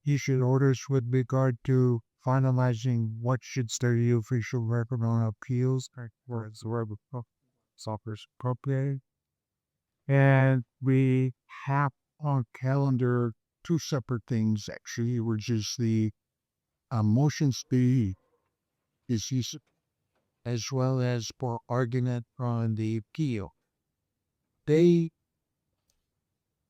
issued orders with regard to finalizing what should stay the official record on appeals, whereas the word software appropriated. And we have on calendar two separate things actually, which is the motion speed issues as well as for argument on the appeal. They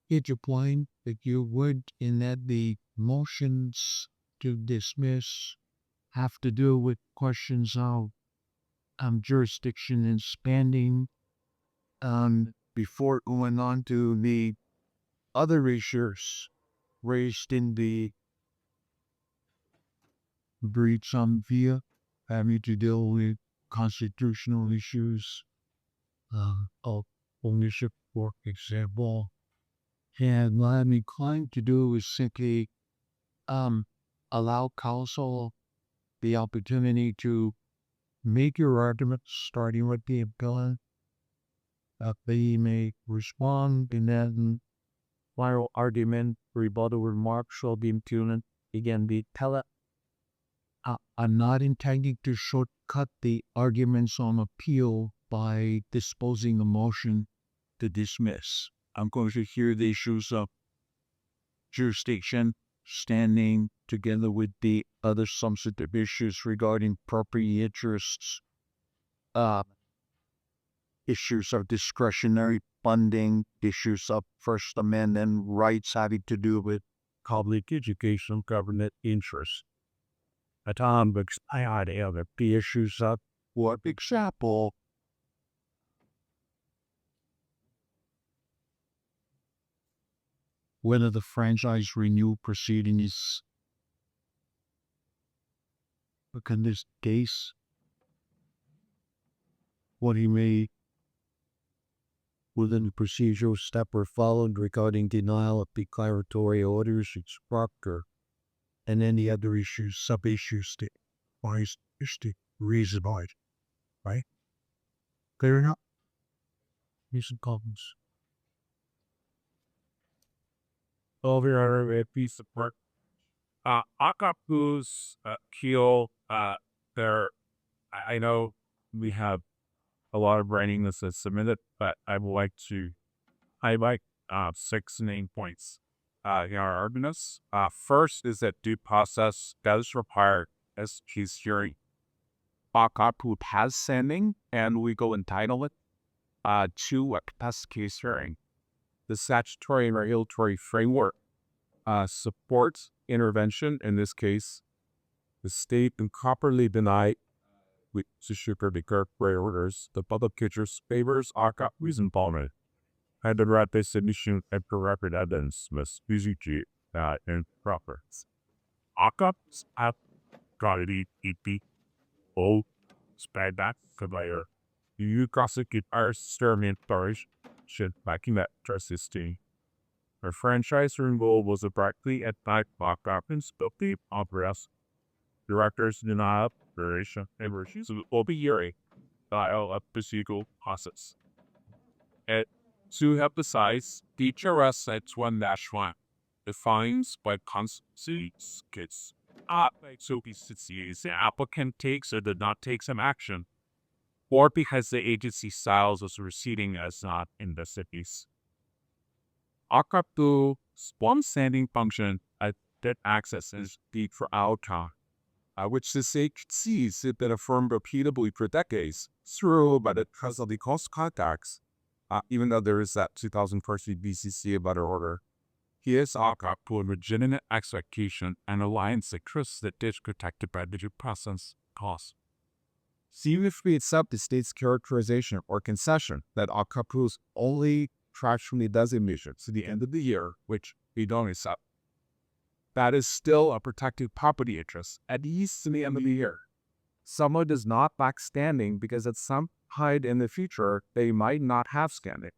hit your point that you would in that the motions to dismiss have to do with questions of jurisdiction and standing before going on to the other issues raised in the breach on via having to deal with constitutional issues of ownership, for example. And what I'm inclined to do is simply allow counsel the opportunity to make your arguments, starting with the appellant. They may respond, and then final argument, rebuttal remarks shall be impugned. Again, the appellant. I'm not intending to shortcut the arguments on appeal by disposing a motion to dismiss. I'm going to hear the issues of jurisdiction, standing, together with the other substantive issues regarding property interests, issues of discretionary funding, issues of First Amendment rights having to do with public education, government interests. At times, I had other issues of, for example, whether the franchise renewal proceeding is, look in this case, what he may, within the procedural step were followed regarding denial of declaratory orders, instructor, and any other issues, sub-issues that wise is the reason why, right? Clear enough? Recent comments. Over a piece of work. Akakū's keel, there, I know we have a lot of writing this is submitted, but I would like to highlight 6 main points in our arguments. First is that due process does require, as he's hearing, Akakū has standing and legal entitlement to a past case hearing. The statutory and regulatory framework supports intervention. In this case, the state improperly denied with sugar declaratory orders. The public interest favors Akakū's involvement. And the right definition and record evidence must be improper. Akakū's have got it all spread back conveyor. You prosecute our exterminate storage should backing that justice team. Our franchise removal was abruptly at night Akakū's guilty of arrest. Directors denial operation and refusal will be hearing dial of the legal process. And to emphasize, each arrest at 1-1 defines what constitutes case. So the applicant takes or did not take some action, or because the agency styles as receding as not in the cities. Akakū's one standing function at that access is the for outcome, which the state sees it been affirmed repeatedly for decades through but because of the close contacts, even though there is that 2014 DCCA better order. Here's Akakū a legitimate expectation and alliance interests that is protected by the due process clause. See if we accept the state's characterization or concession that Akakū's only contractually designation to the end of the year, which we don't accept. That is still a protected property interest, at least to the end of the year. Someone does not lack standing because at some point in the future, they might not have standing.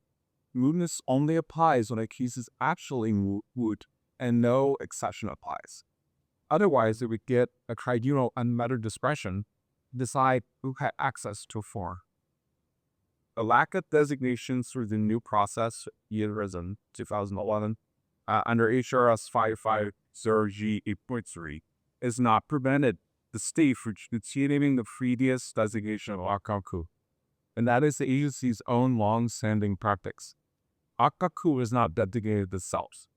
Mootness only applies when a case is actually moot and no exception applies. Otherwise, it would get a tribunal unmettered discretion to decide who had access to a form. The lack of designations through the new process year arisen 2011 under HRS 0G 8.3 is not prevented the state from continuing the previous designation of Akakū, and that is the agency's own long-standing practice. Akakū is not designated itself.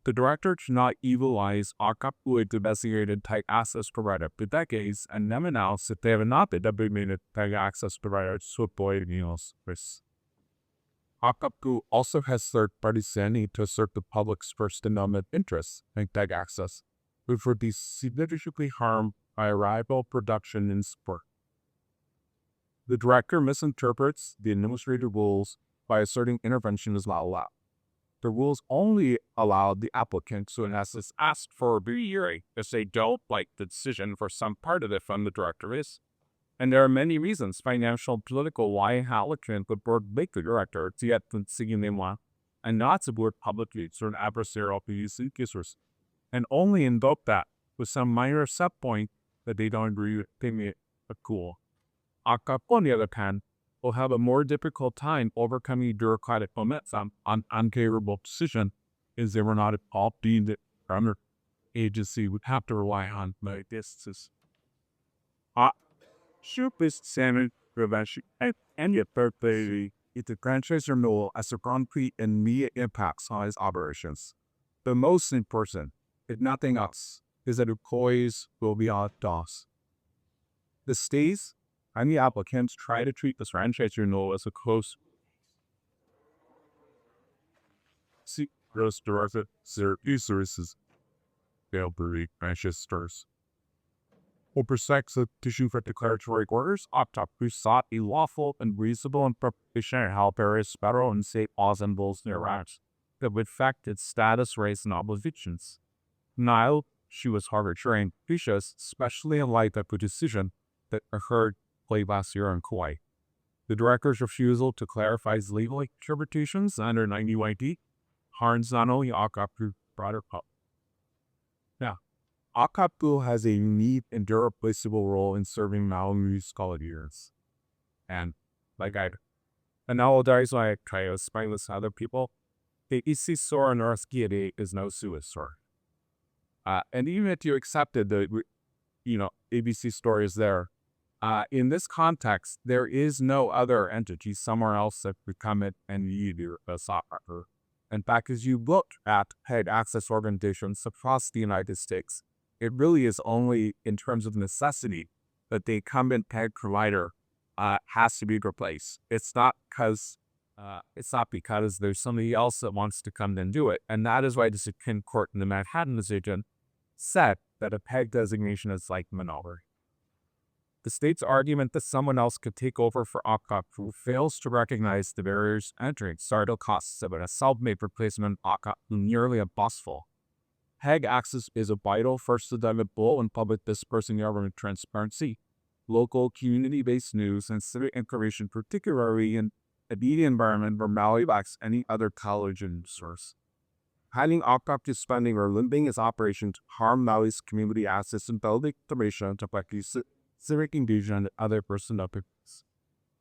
The director should not utilize Akakū, a designated tag access provider, for decades and never announced that they have not been designated tag access provider to avoid meals risks. Akakū also has third-party standing to assert the public's First Amendment interests in tag access, which would be significantly harmed by a rival production in sport. The director misinterprets the administrative rules by asserting intervention is not allowed. The rules only allow the applicant to, in essence, ask for a hearing if they don't like the decision for some part of it from the director is. And there are many reasons, financial, political, why an applicant would make the director to get the decision they want and not support publicly through an adversarial PDC cases, and only invoke that with some minor set point that they don't agree with, they may a cool. Akakū, on the other hand, will have a more difficult time overcoming bureaucratic momentum on unfavorable decision, as they were not all deemed that the agency would have to rely on like this. Shoot-based salmon prevention and yet birthday is the franchise renewal as a concrete and immediate impacts on its operations. The most important, if nothing else, is that employees will be on DOS. The states and the applicants try to treat this franchise renewal as a close directed services failed franchise stores. For pursuits of tissue for declaratory orders, Akakū sought a lawful and reasonable interpretation of how various federal and state laws and rules interact that would affect its status, rights, and obligations. Now, she was arbitrary capricious, especially in light of the decision that occurred late last year in Kauai. The director's refusal to clarify his legal interpretations under 90 YD harms not only Akakū, broader public. Now, Akakū has a unique and irreplaceable role in serving Maui scholars. And like I nowadays when I try to explain this to other people, the Isi Sora North Kiade is no suicide. And even if you accepted the ABC story is there, in this context, there is no other entity somewhere else that would come in and you a software. In fact, as you look at PEG access organizations across the United States, it really is only in terms of necessity that the incumbent PEG provider has to be replaced. It's not because there's somebody else that wants to come and do it. And that is why the Supreme Court in the Manhattan decision said that a PEG designation is like monopoly. The state's argument that someone else could take over for Akakū fails to recognize the barriers entering startup costs of a self-made replacement Akakū nearly impossible. PEG access is a vital First Amendment role in public dispersing government transparency, local community-based news, and civic information, particularly in a media environment where Maui lacks any other collagen source. Hiding Akakū spending or limiting its operation to harm Maui's community assets and building information to affect civic engagement and other personal purposes.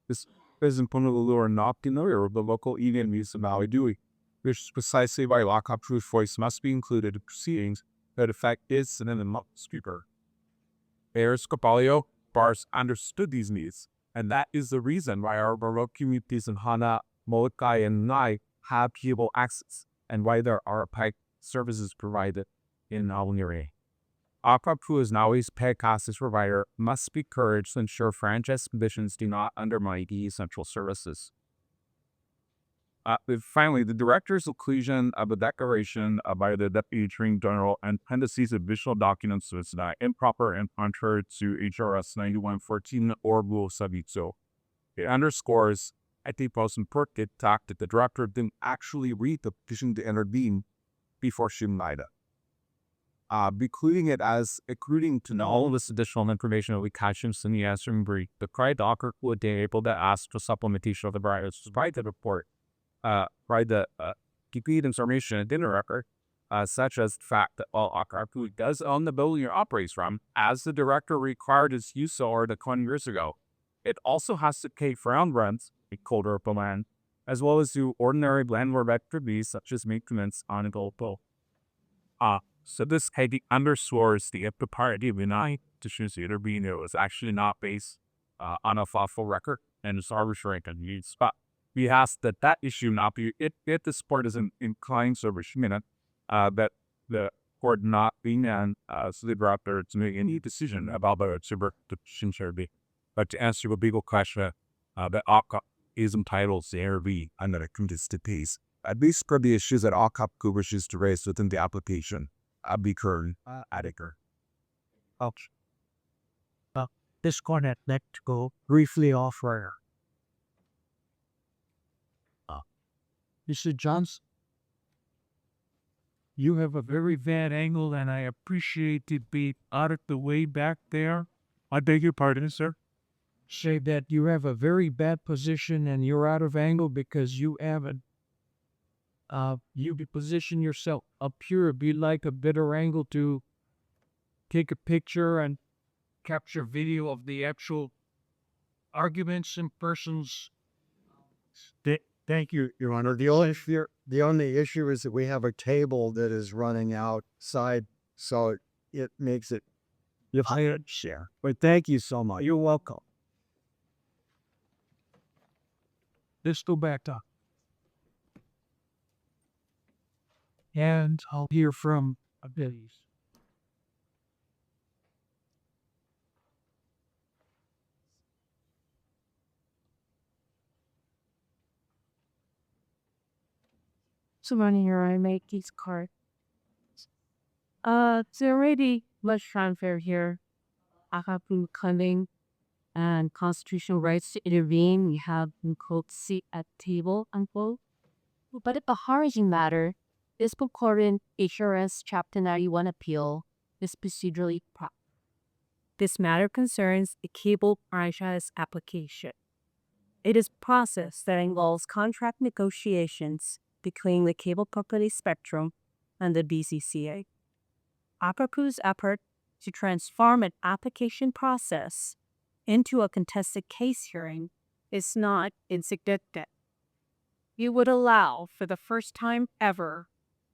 This is important to are not familiar with the local Indian news of Maui Dewey, which is precisely why Akakū's voice must be included in proceedings that affect its and the speaker. Mayor Scopalio Bars understood these needs, and that is the reason why our remote communities in Hana, Molokai, and Nai have cable access, and why there are PEG services provided in Aoniri. Akakū is Maui's PEG access provider must be encouraged to ensure franchise conditions do not undermine the essential services. Finally, the director's inclusion of a declaration by the Deputy Attorney General and appendices of additional documents was improper and contrary to HRS 9114 or Rule 72. It underscores, I think, most important fact that the director didn't actually read the petition to intervene before she made it. Including it as accruing to all of this additional information that we catch in the answering brief, the cry doctor would be able to ask for supplementation of the writers to write the report, write the complete information in the record, such as the fact that while Akakū does own the building it operates from, as the director required its use over 20 years ago, it also has to pay ground rents, a colder of the land, as well as do ordinary landlord activities such as maintenance on a gold bill. So this heading underscores the impropriety of benign petitions to intervene. It was actually not based on a thoughtful record and it's arbitrary and convenience. But we ask that issue not be, if this court isn't inclined to recommend that the court not being and so the director to make any decision about the petition should be. But to answer the legal question, that Akakū is entitled to intervene under the contested case, at least for the issues that Akakū wishes to raise within the application. Be current, adequate. Ouch. This court had let go briefly off air. Mr. Johnson, you have a very bad angle, and I appreciate it being out of the way back there. I beg your pardon, sir. Say that you have a very bad position and you're out of angle because you haven't. You position yourself up here. It'd be like a better angle to take a picture and capture video of the actual arguments in persons. Thank you, Your Honor. The only issue is that we have a table that is running outside, so it makes it hard to share. But thank you so much. You're welcome. Let's go back up. And I'll hear from Abilis. So running here, I make these cards. It's already much fanfare here. Akakū claiming and constitutional rights to intervene. We have unquote seat at table unquote. But at the heart of the matter, this concordant HRS Chapter 91 appeal is procedurally proper. This matter concerns a cable franchise application. It is a process that involves contract negotiations between the cable company Spectrum and the DCCA. Akakū's effort to transform an application process into a contested case hearing is not insignificant. You would allow, for the first time ever,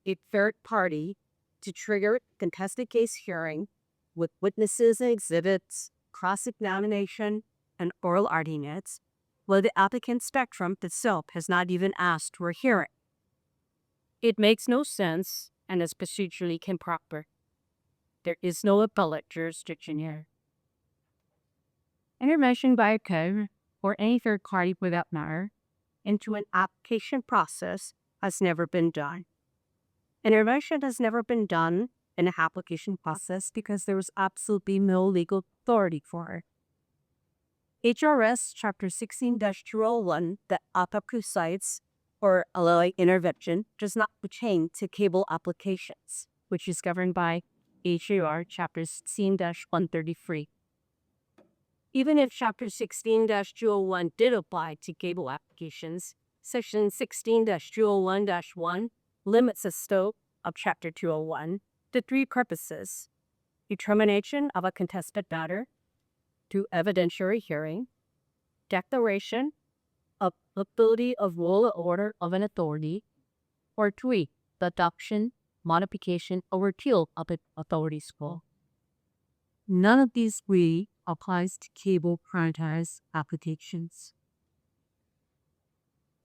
a third party to trigger a contested case hearing with witnesses and exhibits, cross-examination, and oral arguments, while the applicant Spectrum itself has not even asked for a hearing. It makes no sense and is procedurally improper. There is no appellate jurisdiction here. Intervention by a court or any third party for that matter into an application process has never been done. Intervention has never been done in an application process because there was absolutely no legal authority for it. HRS Chapter 16-201 that Akakū cites or allowing intervention does not pertain to cable applications, which is governed by HAR Chapter 16-133. Even if Chapter 16-201 did apply to cable applications, Section 16-201-1 limits the scope of Chapter 201 to three purposes: determination of a contested matter, to evidentiary hearing, declaration of ability of rule or order of an authority, or three, the adoption, modification, or repeal of an authority's rule. None of these three applies to cable franchise applications.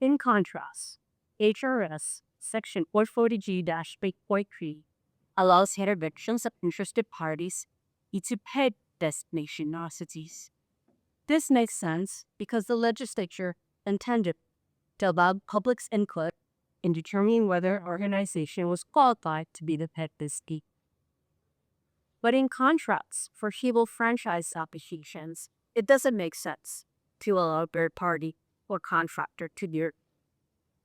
In contrast, HRS Section 440G-8.3 allows interventions of interested parties into paid destination entities. This makes sense because the legislature intended to allow public's input in determining whether an organization was qualified to be the pet entity. But in contrast, for cable franchise applications, it doesn't make sense to allow a third party or contractor to do it.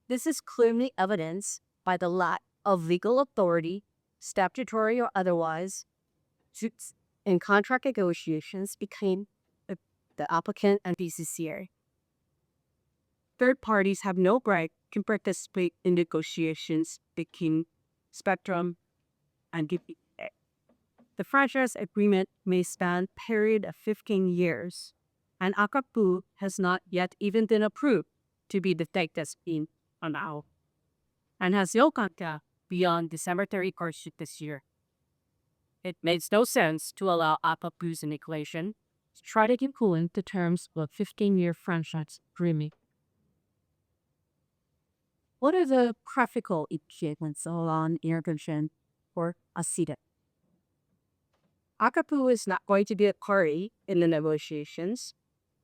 This is clearly evidenced by the lack of legal authority, statutory or otherwise, in contract negotiations between the applicant and DCCA. Third parties have no right to participate in negotiations between Spectrum and DCCA. The franchise agreement may span a period of 15 years, and Akakū has not yet even been approved to be the state designee on now, and has no contract beyond December 31st this year. It makes no sense to allow Akakū's equation to try to implement the terms of a 15-year franchise agreement. What are the practical implications on intervention for ASETA? Akakū is not going to be a party in the negotiations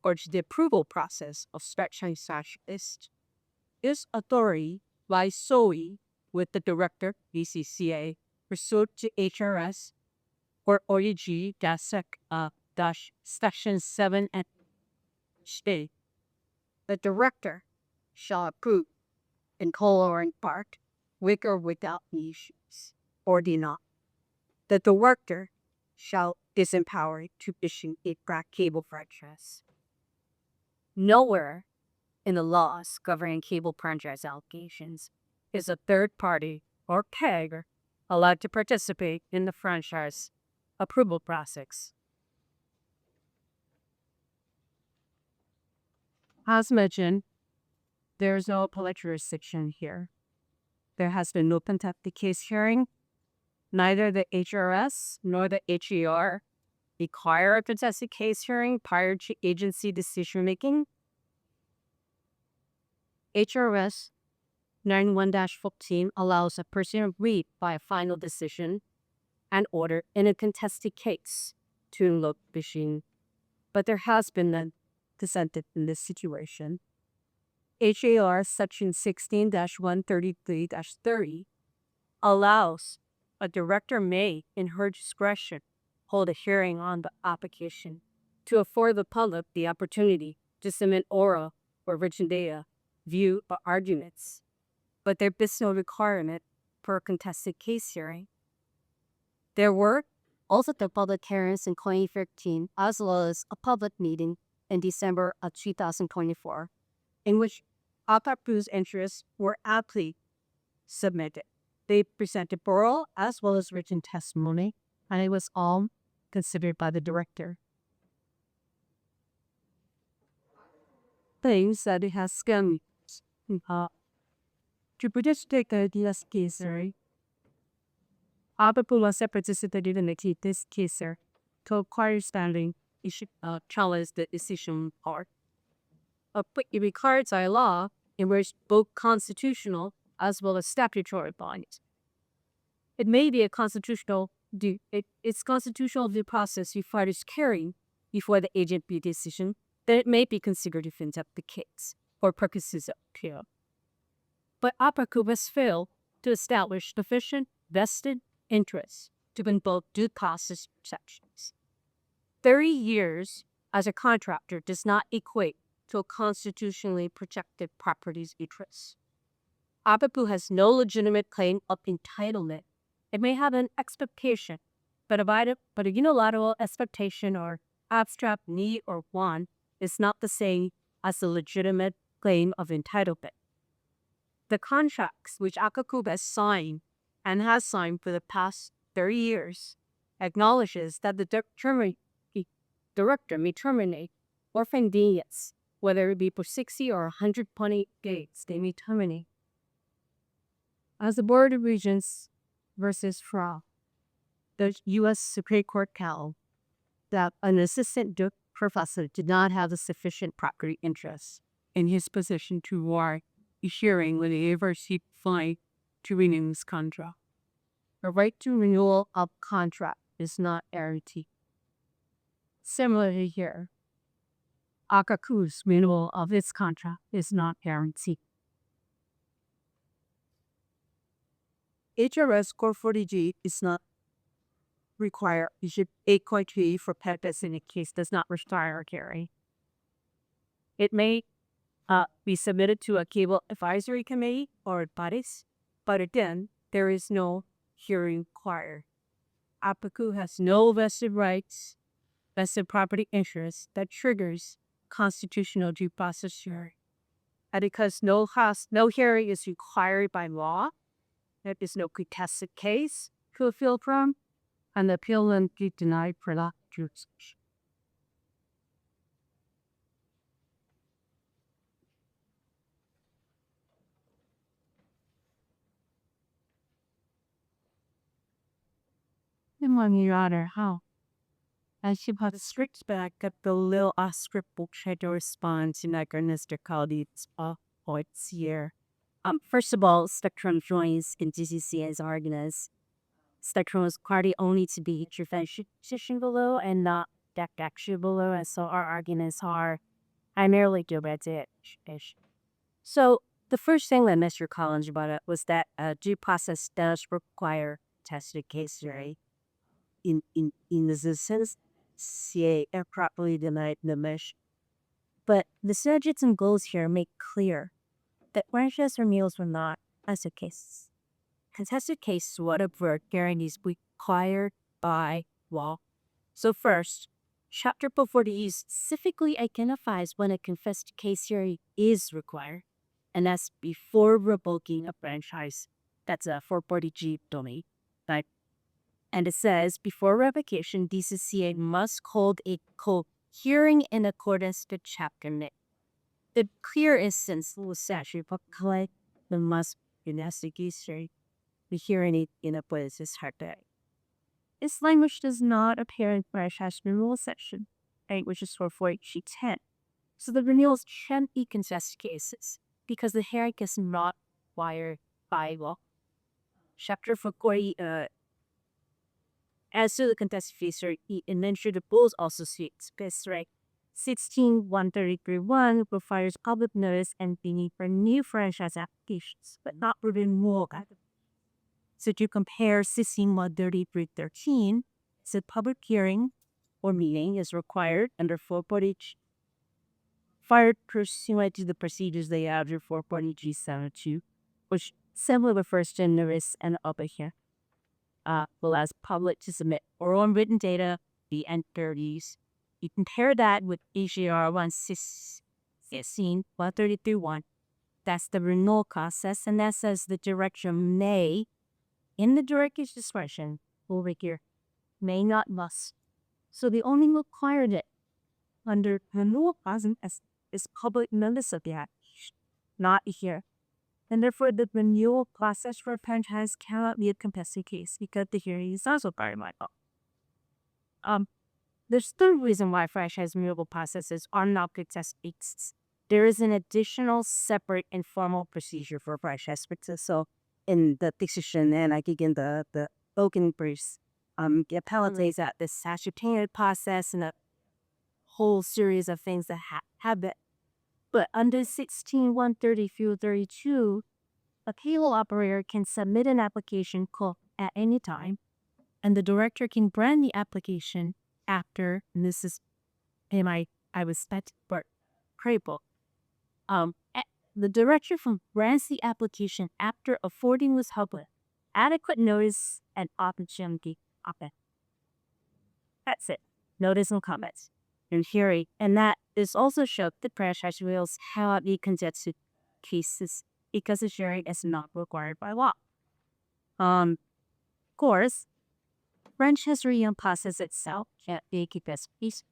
or to the approval process of special specialist. Its authority lies solely with the director, DCCA, pursuant to HRS or OEG Section 7 and A. The director shall approve in whole or in part, with or without issues, or deny. The director shall disempower to issue a cable franchise. Nowhere in the laws governing cable franchise allegations is a third party or PEG allowed to participate in the franchise approval process. As mentioned, there is no appellate jurisdiction here. There has been no contempt case hearing. Neither the HRS nor the HER require a contested case hearing prior to agency decision making. HRS 91-14 allows a person aggrieved by a final decision and order in a contested case to invoke fishing, but there has been none dissented in this situation. HAR Section 16-133-30 allows a director may, in her discretion, hold a hearing on the application to afford the public the opportunity to submit oral or written data, view, or arguments, but there is no requirement for a contested case hearing. There were also the public hearings in 2013, as well as a public meeting in December of 2024, in which Akakū's interests were aptly submitted. They presented oral as well as written testimony, and it was all considered by the director. Things that it has scammed. To participate in this case, Akakū was participated in this case to acquire standing challenge the decision part. But it requires a law in which both constitutional as well as statutory bodies. It may be a constitutional it's constitutional due process requires carrying before the agency decision, then it may be considered defense of the case for purposes of appeal. But Akakū has failed to establish sufficient vested interests to win both due process protections. 30 years as a contractor does not equate to a constitutionally protected property's interests. Akakū has no legitimate claim of entitlement. It may have an expectation, but a unilateral expectation or abstract need or want is not the same as a legitimate claim of entitlement. The contracts which Akakū has signed and has signed for the past 30 years acknowledges that the director may terminate or convenience, whether it be for 60 or 120 days, they may terminate. As the Board of Regents versus Fra, the U.S. Supreme Court held that an assistant professor did not have the sufficient property interest in his position to warrant a hearing when he ever received fine to renew his contract. The right to renewal of contract is not guaranteed. Similarly here, Akakū's renewal of its contract is not guaranteed. HRS Core 40G is not required. A quantity for purpose in a case does not require a carry. It may be submitted to a cable advisory committee or bodies, but again, there is no hearing required. Akakū has no vested rights, vested property interests that triggers constitutional due process hearing. And because no hearing is required by law, there is no contested case to appeal from, and the appeal will be denied for lack of jurisdiction. Your Honor, how? I should have The strict back at the little script book tried to respond to Mr. Caldi's points here. First of all, Spectrum joins in DCCA's arguments. Spectrum was party only to be intervention below and not deck action below, and so our arguments are primarily directed. So the first thing that Mr. Collins brought up was that due process does require tested case theory. In this sense, CA properly denied the mesh. But the statutes and goals here make clear that branches or meals were not as a case. Contested cases whatever guarantees required by law. So first, Chapter 440E specifically identifies when a confessed case theory is required, and that's before revoking a franchise. That's a 440G domain. Right? And it says, before revocation, DCCA must hold a hearing in accordance with Chapter 9. The clear instance of statute proclaims the must investigation the hearing in accordance with Chapter 9. This language does not appear in franchise renewal section, which is 440G10. So the renewals can be contested cases because the hearing is not required by law. Chapter 440 as to the contested case, it mentioned the rules also specific 16.133.1 requires public notice and the need for new franchise applications, but not renewal. So to compare 16.133.13, it's a public hearing or meeting is required under 440G. Fired pursuant to the procedures they have under 440G72, which simply refers to notice and open here. Will as public to submit oral and written data, the N30s. You compare that with AGR 116.133.1. That's the renewal process, and that says the director may, in the director's discretion, over here, may not must. So the only requirement under renewal process is public notice of the application, not here. And therefore, the renewal process for a franchise cannot be a contested case because the hearing is also part of my law. There's third reason why franchise renewal processes are not contested cases. There is an additional separate informal procedure for franchise process. So in the decision, and I think in the open briefs, the appellate lays out this statutory process and a whole series of things that have it. But under 16.130.32, a payroll operator can submit an application call at any time, and the director can grant the application after, and this is I was spent for credible. The director grants the application after affording was public, adequate notice and opportunity. That's it. Notice and comments. And hearing, and that is also showed that franchise rules cannot be contested cases because the hearing is not required by law. Of course, franchise renewal process itself can't be a contested case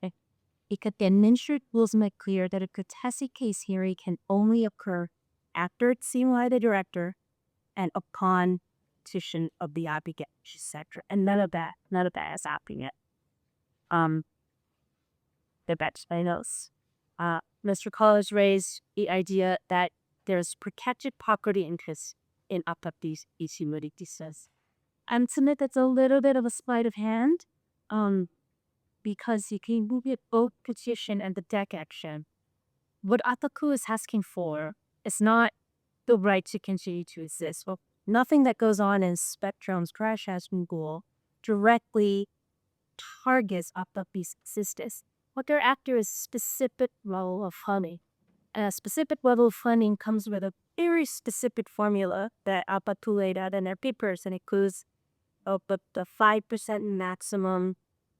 because the administrative rules make clear that a contested case hearing can only occur after it's seen by the director and upon petition of the applicant, etc. And none of that is happening yet. The bench notes. Mr. Collins raised the idea that there's protected property interests in these cases. And to me, that's a little bit of a sleight of hand, because you can move it both petition and the deck action. What Akakū is asking for is not the right to continue to exist. Well, nothing that goes on in Spectrum's crash has been goal directly targets these existence. What they're after is specific level of funding. And a specific level of funding comes with a very specific formula that Akakū laid out in their papers, and includes the 5% maximum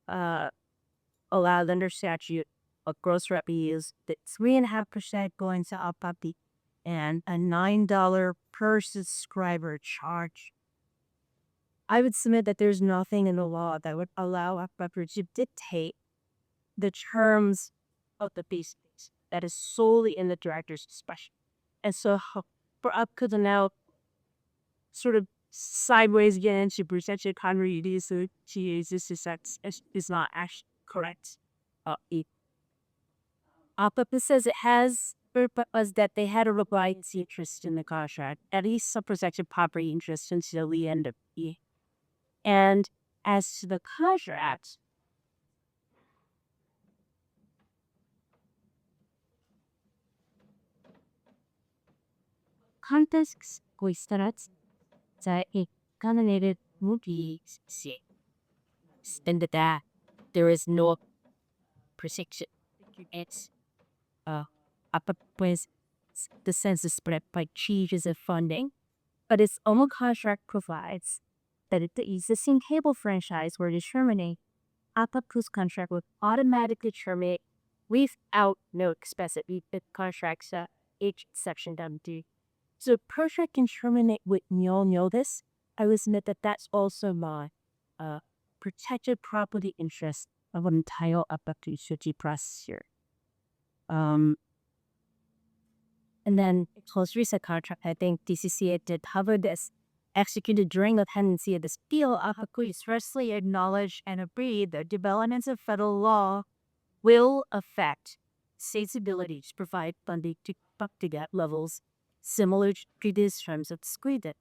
allowed under statute of gross revenues, the 3.5% going to Akakū, and a $9 per subscriber charge. I would submit that there's nothing in the law that would allow Akakū to dictate the terms of the base fees. That is solely in the director's discretion. And so for Akakū to now sort of sideways again to protect continuity, so this is not actually correct. Akakū says it has was that they had a reliance interest in the contract, at least some protected property interest until the end of the. And as to the contract, context 고이스타라츠 자 economy movie and that there is no protection. It's pues the census spread by changes of funding, but its own contract provides that if the existing cable franchise were to terminate, Akakū's contract would automatically terminate without no explicit contracts each section W. So contract can terminate with no notice. I would submit that that's also my protected property interest of an entire Akakū Shuji process here. And then close reset contract, I think DCCA did cover this. Executed during the pendency of this deal, Akakū expressly acknowledged and agreed that developments of federal law will affect states' ability to provide funding to get levels similar to these terms of Sweden.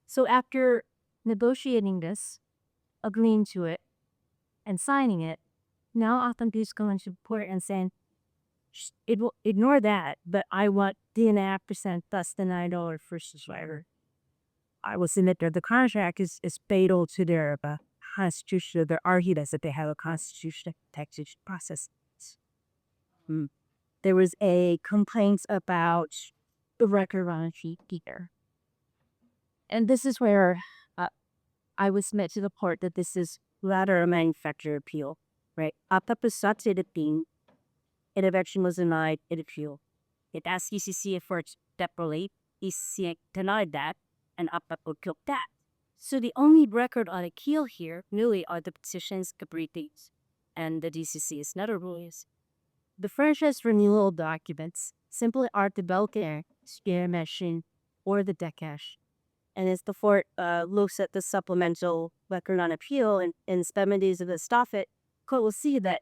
So after negotiating this, agreeing to it, and signing it, now Akakū is going to report and saying, it will ignore that, but I want 3.5% plus the $9 first subscriber. I will submit that the contract is fatal to their constitution, their arguments that they have a constitutional taxation process. There was a complaint about the record on sheet here. And this is where I would submit to the court that this is rather a manufacturer appeal, right? Akakū started it being intervention was denied, it appealed. It asked DCCA for its deprolate. DCCA denied that, and Akakū killed that. So the only record on appeal here really are the petitions, cabrites, and the DCCA's nether rulings. The franchise renewal documents simply are the Belkin, Spear Machine, or the Dekash. And as the court looks at the supplemental record on appeal and spemodies of the Staffet, court will see that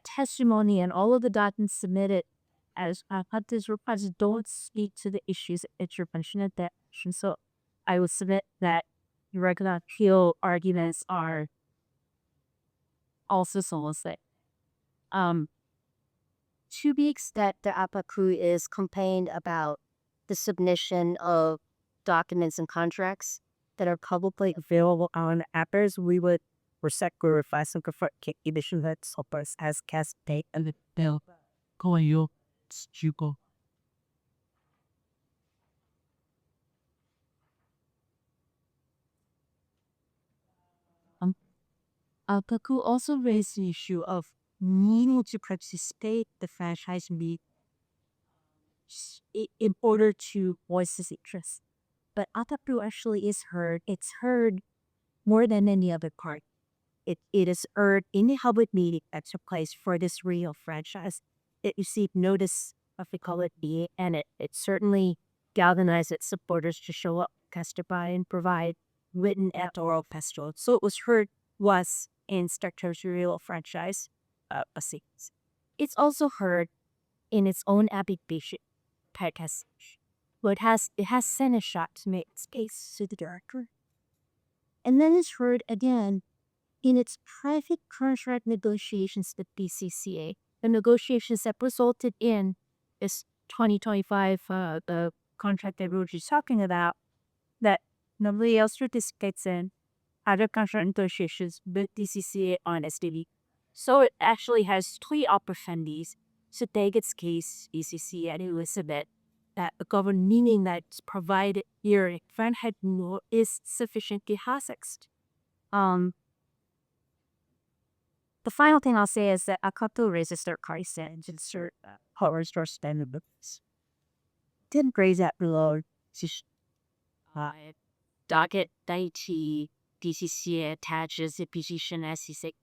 testimony and all of the documents submitted as Akakū's requests don't speak to the issues of intervention at that action. So I will submit that the record on appeal arguments are also solicit. To the extent that Akakū is complained about the submission of documents and contracts that are publicly available on appers, we would request some comfort edition that suppers as cast date and the bill going you go. Akakū also raised the issue of needing to participate the franchise meet in order to voice his interest. But Akakū actually is heard. It's heard more than any other part. It is heard in the public meeting that took place for this real franchise. It received notice of the colored B, and it certainly galvanized its supporters to show up, testify, and provide written and oral testimony. So it was heard was in structure's real franchise sequence. It's also heard in its own application podcast. But it has sent a shot to make space to the director. And then it's heard again in its private contract negotiations with DCCA. The negotiations that resulted in this 2025 the contract that we were just talking about, that nobody else participates in other contract negotiations with DCCA on SDV. So it actually has 3 opportunities to take its case, DCCA and Elizabeth, that the government meaning that's provided here in Fahrenheit is sufficiently hasexed. The final thing I'll say is that Akakū raises their case and insert power store standard books. Didn't raise that below. Docket 90 DCCA attaches a petition as he said.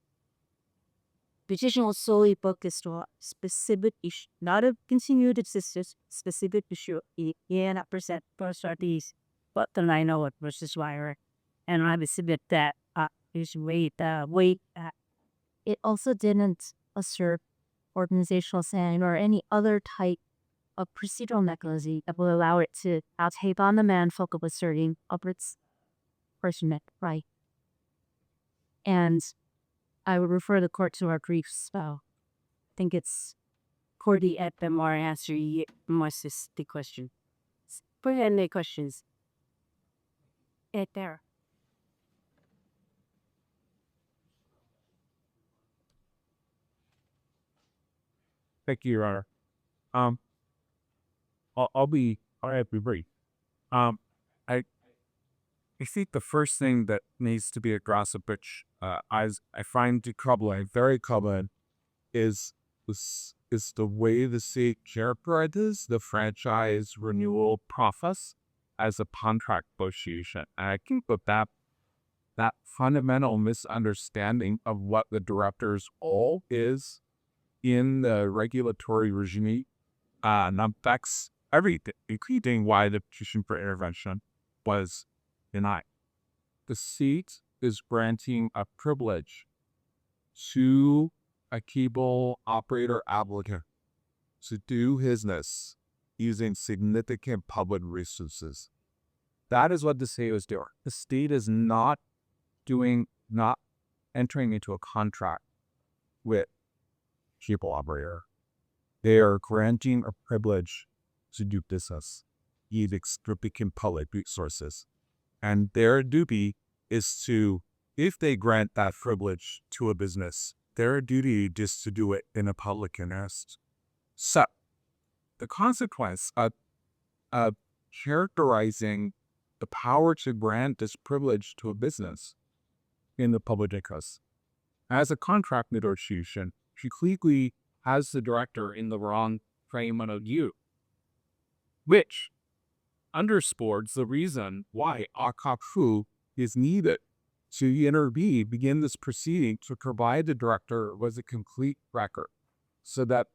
Petition was solely focused on specific issue, not a continued existence, specific issue. Yeah, not percent first are these but then I know it versus wire. And I would submit that is wait. It also didn't assert organizational standing or any other type of procedural mechanism that will allow it to now take on the manfolk of asserting of its personal right. And I would refer the court to our briefs. I think it's For the FMR answer, must is the question. For any questions? There. Thank you, Your Honor. I'll be brief. I think the first thing that needs to be addressed, which I find troubling, very troubling, is the way the state characterizes the franchise renewal process as a contract negotiation. And I think that fundamental misunderstanding of what the director's role is in the regulatory regime affects everything, including why the petition for intervention was denied. The state is granting a privilege to a cable operator applicant to do business using significant public resources. That is what the state is doing. The state is not entering into a contract with cable operator. They are granting a privilege to do business using significant public resources. And their duty is to, if they grant that privilege to a business, their duty is to do it in a public interest. So, the consequence of characterizing the power to grant this privilege to a business in the public interest as a contract negotiation completely has the director in the wrong frame of view, which underscores the reason why Akakū is needed to intervene, begin this proceeding to provide the director with a complete record so that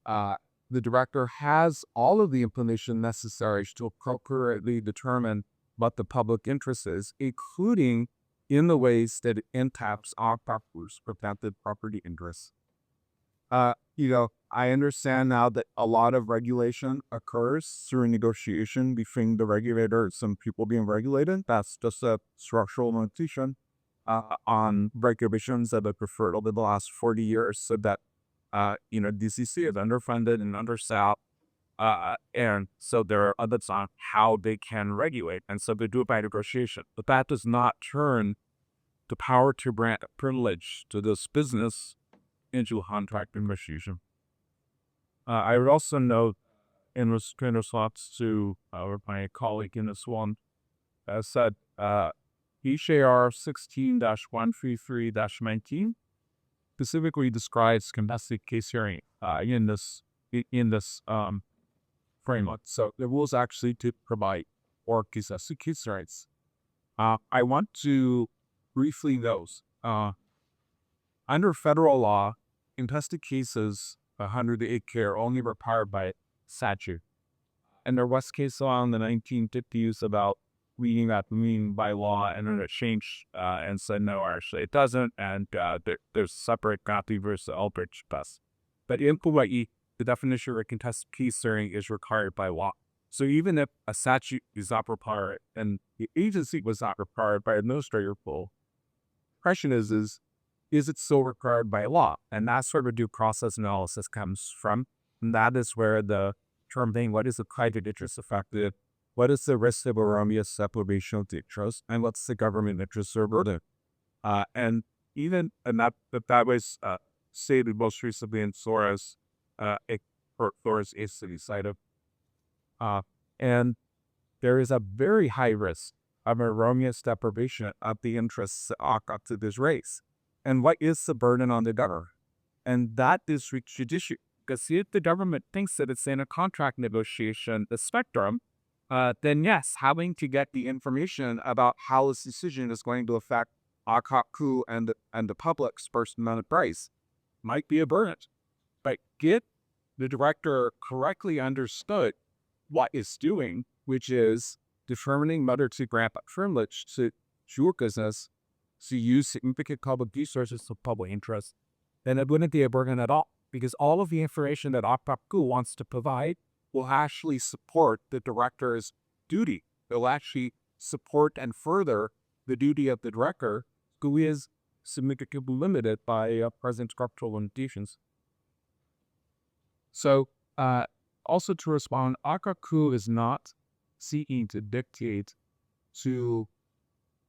the director has all of the information necessary to appropriately determine what the public interest is, including in the ways that it impacts Akakū's protected property interests. I understand now that a lot of regulation occurs through negotiation between the regulator and some people being regulated. That's just a structural limitation on regulations that have preferred over the last 40 years so that, DCCA is underfunded and understaffed. And so there are others on how they can regulate. And so they do it by negotiation. But that does not turn the power to grant a privilege to this business into a contract negotiation. I would also note in response to my colleague in this one said HAR 16-133-19 specifically describes contested case hearing in this framework. So the rules actually to provide or contested case hearings. I want to briefly note under federal law, contested cases under the ACA are only required by statute. And there was case law in the 1950s about reading that mean by law, and then it changed and said, no, actually it doesn't. And there's separate Gotti versus Albridge best. But in Hawaii, the definition of a contested case hearing is required by law. So even if a statute is not required and the agency was not required by administrative rule, the question is it still required by law? And that's where the due process analysis comes from. And that is where the term being, what is the private interest affected? What is the risk of erroneous separation of the interest? And what's the government interest or burden? And that was stated most recently in Flores city cited. And there is a very high risk of erroneous deprivation of the interests up to this race. And what is the burden on the government? And that is judicial. Because if the government thinks that it's in a contract negotiation, the spectrum, then yes, having to get the information about how this decision is going to affect Akakū and the public's first amount of price might be a burden. But get the director correctly understood what it's doing, which is determining whether to grant a privilege to your business to use significant public resources of public interest, then it wouldn't be a burden at all, because all of the information that Akakū wants to provide will actually support the director's duty. It will actually support and further the duty of the director, who is significantly limited by present structural limitations. So, also to respond, Akakū is not seeking to dictate to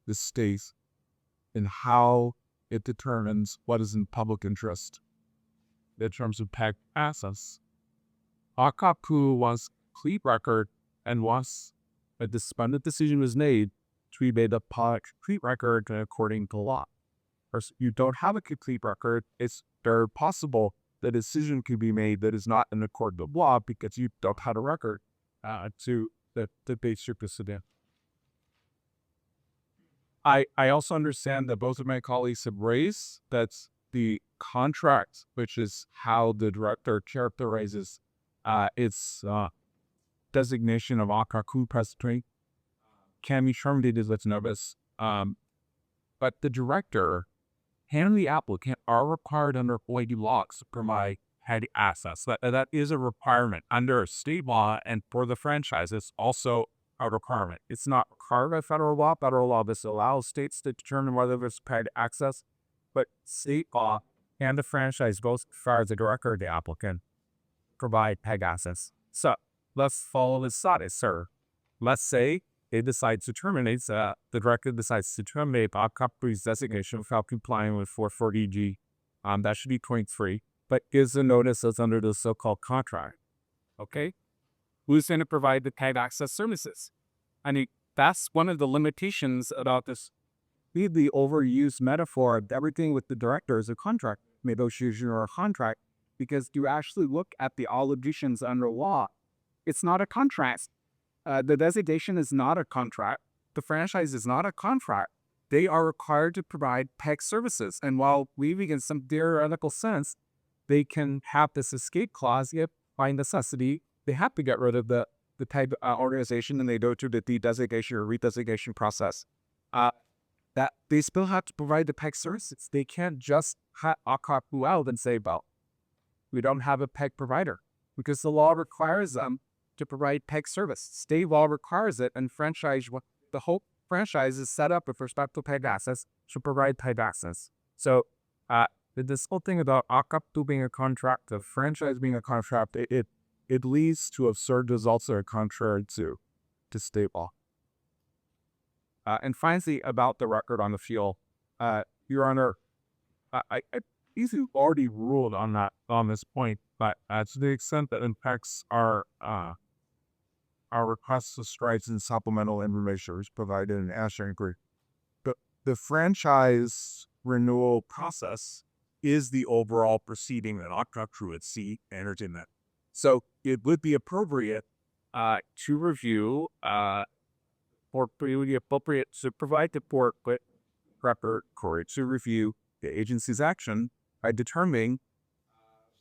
the state in how it determines what is in public interest in terms of PEG assets. Akakū wants complete record, and once a despondent decision was made, to be made a complete record according to law. Or if you don't have a complete record, it's very possible the decision could be made that is not in accord with law because you don't have a record to base your decision. I also understand that both of my colleagues have raised that the contract, which is how the director characterizes its designation of Akakū presently, can be terminated with notice. But the director and the applicant are required under Hawaiʻi law to provide PEG assets. That is a requirement under state law, and for the franchise, it's also a requirement. It's not required by federal law. Federal law this allows states to determine whether there's PEG access, but state law and the franchise both require the director or the applicant provide PEG access. So let's follow this thought, sir. Let's say it decides to terminate, the director decides to terminate Akakū's designation without complying with 440G. That should be 23, but gives a notice as under the so-called contract. Okay? Who's going to provide the PEG access services? I mean, that's one of the limitations about this really overused metaphor of everything with the director is a contract negotiation or a contract, because you actually look at the obligations under law. It's not a contract. The designation is not a contract. The franchise is not a contract. They are required to provide PEG services. And while weaving in some theoretical sense, they can have this escape clause if by necessity they have to get rid of the PEG organization and they go to the de-designation or redesignation process. That they still have to provide the PEG services. They can't just cut Akakū out and say, well, we don't have a PEG provider, because the law requires them to provide PEG service. State law requires it, and the whole franchise is set up with respect to PEG access to provide PEG access. So this whole thing about Akakū being a contract, the franchise being a contract, it leads to absurd results that are contrary to state law. And finally, about the record on the field, Your Honor, I easily already ruled on this point, but to the extent that impacts our requests to strides and supplemental information is provided in answering brief. The franchise renewal process is the overall proceeding that Akakū at sea entered in that. So it would be appropriate to review or be appropriate to provide the court with preparatory to review the agency's action by determining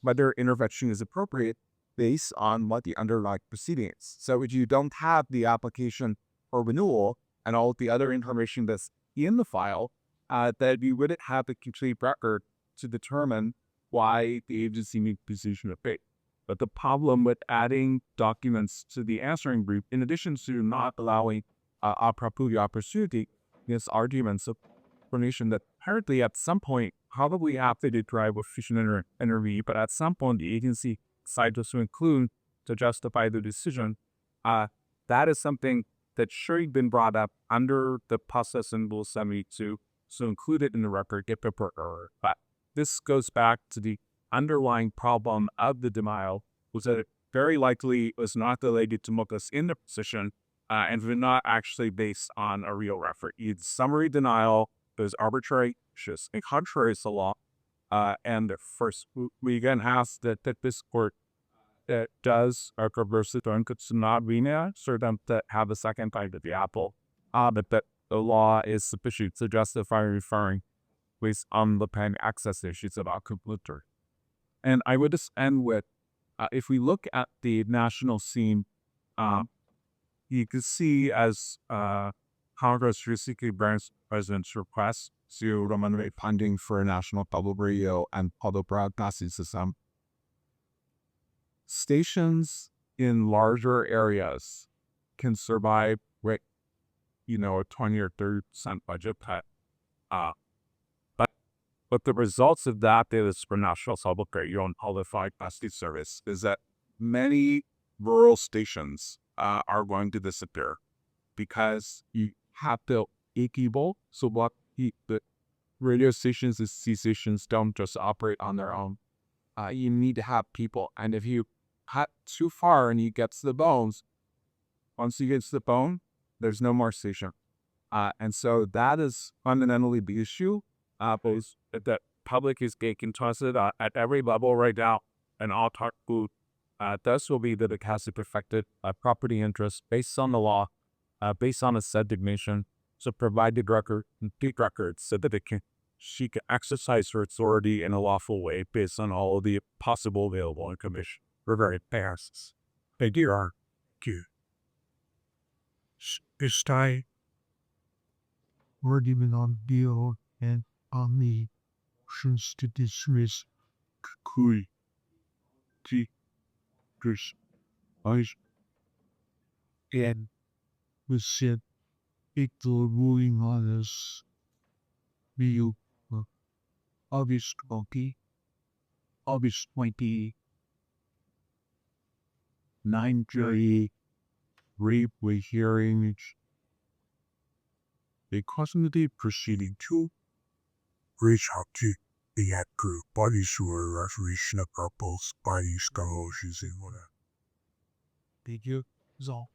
whether intervention is appropriate based on what the underlying proceeding is. So if you don't have the application for renewal and all the other information that's in the file, that you wouldn't have the complete record to determine why the agency made the decision of fate. But the problem with adding documents to the answering brief, in addition to not allowing Akakū the opportunity, is arguments of explanation that apparently at some point, probably after they drive with efficient interview, but at some point the agency decided to include to justify the decision. That is something that should have been brought up under the process in Rule 72, so include it in the record if appropriate. But this goes back to the underlying problem of the denial, was that it very likely was not related to Mocha's in the position and was not actually based on a real record. It's summary denial, it was arbitrary, just contrary to law. And first, we again ask that this court does reverse it on not Vina, so them to have a second bite of the apple, but that the law is sufficient to justify referring based on the pen access issues about completer. And I would just end with, if we look at the national scene, you can see as Congress recently grants President's request to Remunerate funding for a national public radio and public broadcasting system. Stations in larger areas can survive with, a 20 or 30% budget cut. But the results of that is for national public radio and public broadcasting service is that many rural stations are going to disappear because you have to equal. So what the radio stations and C stations don't just operate on their own. You need to have people, and if you cut too far and you get to the bones, once you get to the bone, there's no more station. And so that is fundamentally the issue. Both that public is getting tossed at every level right now, and Akakū this will be that it has to perfected property interest based on the law, based on a set designation, to provide the records so that she can exercise her authority in a lawful way based on all of the possible available information. We're very fast. Thank you. Está argument on bill and on the motions to dismiss Kakui. And we said it ruling on us view August 29 jury briefly hearing a custody proceeding to reach out to the Akakū bodies who are resolution of both bodies using whatever. Thank you. That's all.